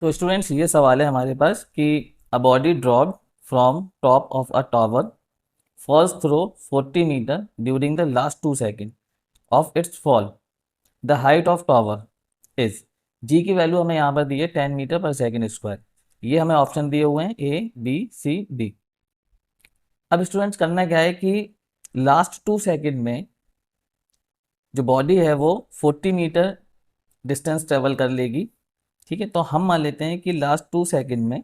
तो स्टूडेंट्स ये सवाल है हमारे पास कि a body drop from top of a tower falls through 40 metre during the last 2 second of its fall. The height of tower is g की value हमें यहाँ पर दी है 10 मीटर पर सेकेंड स्क्वायर। ये हमें ऑप्शन दिए हुए हैं ए बी सी डी। अब स्टूडेंट्स करना क्या है कि लास्ट 2 सेकेंड में जो बॉडी है वो 40 मीटर डिस्टेंस ट्रेवल कर लेगी। ठीक है, तो हम मान लेते हैं कि लास्ट 2 सेकेंड में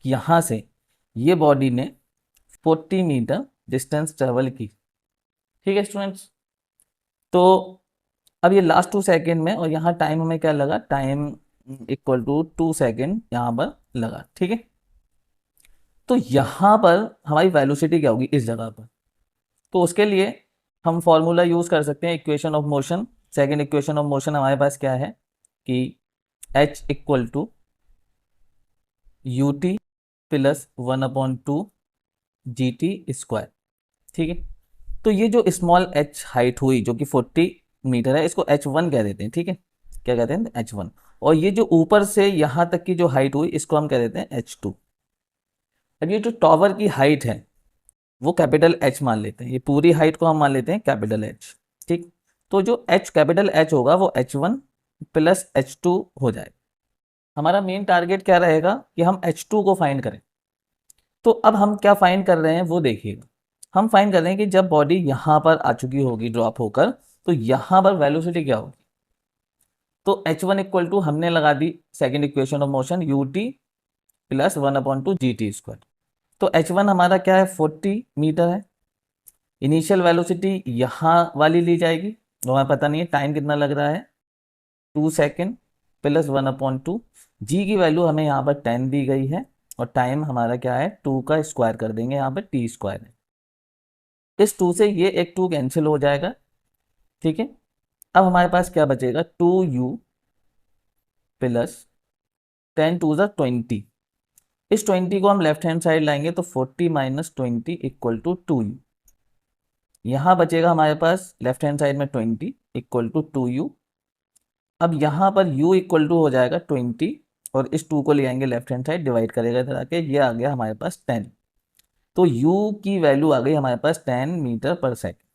यहाँ से ये बॉडी ने 40 मीटर डिस्टेंस ट्रेवल की। ठीक है स्टूडेंट्स, तो अब ये लास्ट 2 सेकेंड में और यहाँ टाइम हमें क्या लगा, टाइम इक्वल टू 2 सेकेंड यहाँ पर लगा। ठीक है, तो यहाँ पर हमारी वेलोसिटी क्या होगी इस जगह पर, तो उसके लिए हम फॉर्मूला यूज़ कर सकते हैं equation of motion. Second equation of motion हमारे पास क्या है कि h equal to u t plus 1/2 g t square. ठीक है, तो ये जो स्मॉल h हाइट हुई जो कि 40 मीटर है, इसको h1 कह देते हैं। ठीक है, क्या कहते हैं, h1। और ये जो ऊपर से यहाँ तक की जो हाइट हुई इसको हम कह देते हैं h2। अब ये जो टॉवर की हाइट है वो कैपिटल H मान लेते हैं, ये पूरी हाइट को हम मान लेते हैं कैपिटल H। ठीक, तो जो H कैपिटल H होगा वो h1 प्लस h2 हो जाएगा। हमारा मेन टारगेट क्या रहेगा कि हम h2 को फाइंड करें। तो अब हम क्या फाइंड कर रहे हैं वो देखिएगा। हम फाइंड कर रहे हैं कि जब बॉडी यहाँ पर आ चुकी होगी ड्रॉप होकर, तो यहाँ पर वेलोसिटी क्या होगी। तो h1 इक्वल टू हमने लगा the second equation of motion you t plus 1/2 g t square. तो h1 हमारा क्या है, 40 मीटर है। इनिशियल वेलोसिटी यहाँ वाली ली जाएगी, वो हमें पता नहीं है टाइम कितना लग रहा है, 2 सेकेंड प्लस 1/2। जी की वैल्यू हमें यहाँ पर 10 दी गई है और टाइम हमारा क्या है, 2 का स्क्वायर कर देंगे, यहाँ पर टी स्क्वायर है। इस 2 से ये एक 2 कैंसिल हो जाएगा। ठीक है, अब हमारे पास क्या बचेगा, 2u प्लस 10 2 20। इस 20 को हम लेफ्ट हैंड साइड लाएंगे तो 40 माइनस 20 इक्वल टू 2u। यहाँ बचेगा हमारे पास लेफ्ट हैंड साइड में 20 इक्वल टू 2u। अब यहाँ पर u इक्वल टू हो जाएगा 20 और इस 2 को ले आएंगे लेफ्ट हैंड साइड, डिवाइड करेगा इधर आके, ये आ गया हमारे पास 10। तो u की वैल्यू आ गई हमारे पास 10 मीटर पर सेकेंड।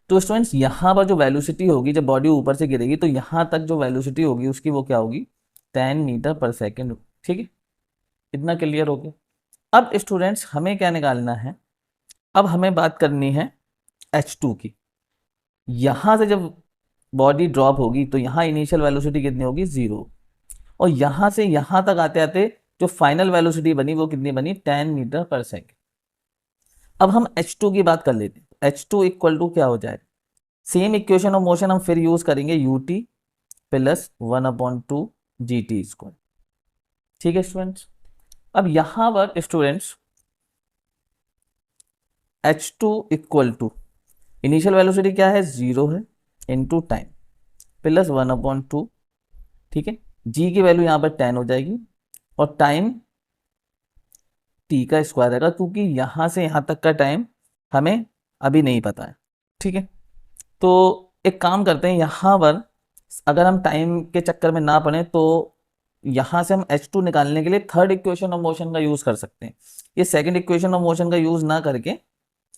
तो स्टूडेंट्स यहाँ पर जो वेलोसिटी होगी जब बॉडी ऊपर से गिरेगी तो यहाँ तक जो वेलोसिटी होगी उसकी वो क्या होगी, 10 मीटर पर सेकेंड। ठीक है, इतना क्लियर हो गया। अब स्टूडेंट्स हमें क्या निकालना है, अब हमें बात करनी है h2 की। यहाँ से जब बॉडी ड्रॉप होगी तो यहाँ इनिशियल वेलोसिटी कितनी होगी, 0। और यहाँ से यहाँ तक आते आते जो फाइनल वेलोसिटी बनी वो कितनी बनी, 10 मीटर पर सेकेंड। अब हम h2 की बात कर लेते हैं। h2 इक्वल टू क्या हो जाएगा, सेम इक्वेशन ऑफ मोशन हम फिर यूज करेंगे u t plus 1/2 g t square. ठीक है स्टूडेंट्स, अब यहां पर students h2 equal to initial velocity क्या है, 0 है, इनटू टाइम प्लस 1/2। ठीक है, जी की वैल्यू यहाँ पर 10 हो जाएगी और टाइम टी का स्क्वायर रहेगा, क्योंकि यहाँ से यहाँ तक का टाइम हमें अभी नहीं पता है। ठीक है, तो एक काम करते हैं, यहाँ पर अगर हम टाइम के चक्कर में ना पड़े तो यहाँ से हम h2 निकालने के लिए थर्ड इक्वेशन ऑफ मोशन का यूज़ कर सकते हैं। ये सेकंड इक्वेशन ऑफ मोशन का यूज़ ना करके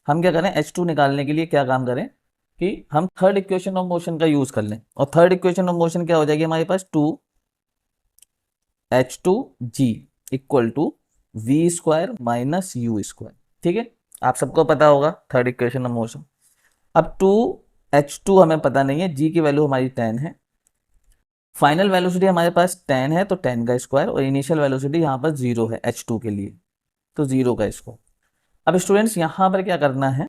हम क्या करें, h2 निकालने के लिए क्या काम करें कि हम थर्ड इक्वेशन ऑफ मोशन का यूज़ कर लें। और थर्ड इक्वेशन ऑफ मोशन क्या हो जाएगी हमारे पास, 2h2g equal to v square minus u square. ठीक है, आप सबको पता होगा थर्ड इक्वेशन ऑफ मोशन। अब 2h2 हमें पता नहीं है, g की वैल्यू हमारी 10 है, फाइनल वेलोसिटी हमारे पास 10 है तो 10 का स्क्वायर, और इनिशियल वेलोसिटी यहाँ पर 0 है h2 के लिए, तो 0 का स्क्वायर। अब स्टूडेंट्स यहाँ पर क्या करना है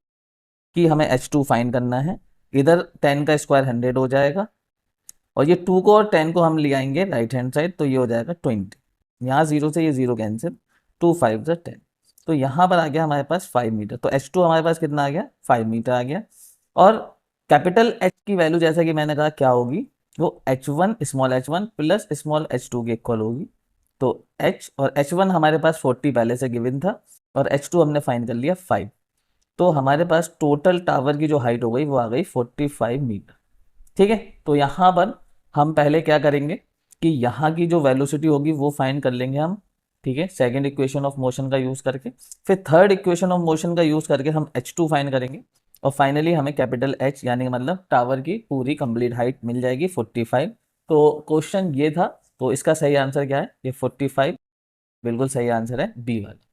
कि हमें h2 फाइंड करना है। इधर 10 का स्क्वायर 100 हो जाएगा और ये 2 को और 10 को हम ले आएंगे राइट हैंड साइड, तो ये हो जाएगा 20। यहाँ 0 से ये 0 कैंसिल, 2 5 10। तो यहाँ पर आ गया हमारे पास 5 मीटर। तो h2 हमारे पास कितना आ गया, 5 मीटर आ गया। और कैपिटल H की वैल्यू जैसा कि मैंने कहा क्या होगी, वो h1 small h1 plus small h2 के इक्वल होगी। तो h और h1 हमारे पास 40 पहले से गिवन था और h2 हमने फाइंड कर लिया 5। तो हमारे पास टोटल टावर की जो हाइट हो गई वो आ गई 45 मीटर। ठीक है, तो यहाँ पर हम पहले क्या करेंगे, कि यहाँ की जो वेलोसिटी होगी वो फाइंड कर लेंगे हम, ठीक है, सेकंड इक्वेशन ऑफ मोशन का यूज करके। फिर थर्ड इक्वेशन ऑफ मोशन का यूज करके हम h2 फाइंड करेंगे, और फाइनली हमें कैपिटल H यानी मतलब टावर की पूरी कंप्लीट हाइट मिल जाएगी 45। तो क्वेश्चन ये था, तो इसका सही आंसर क्या है, ये 45 बिल्कुल सही आंसर है, बी वाला।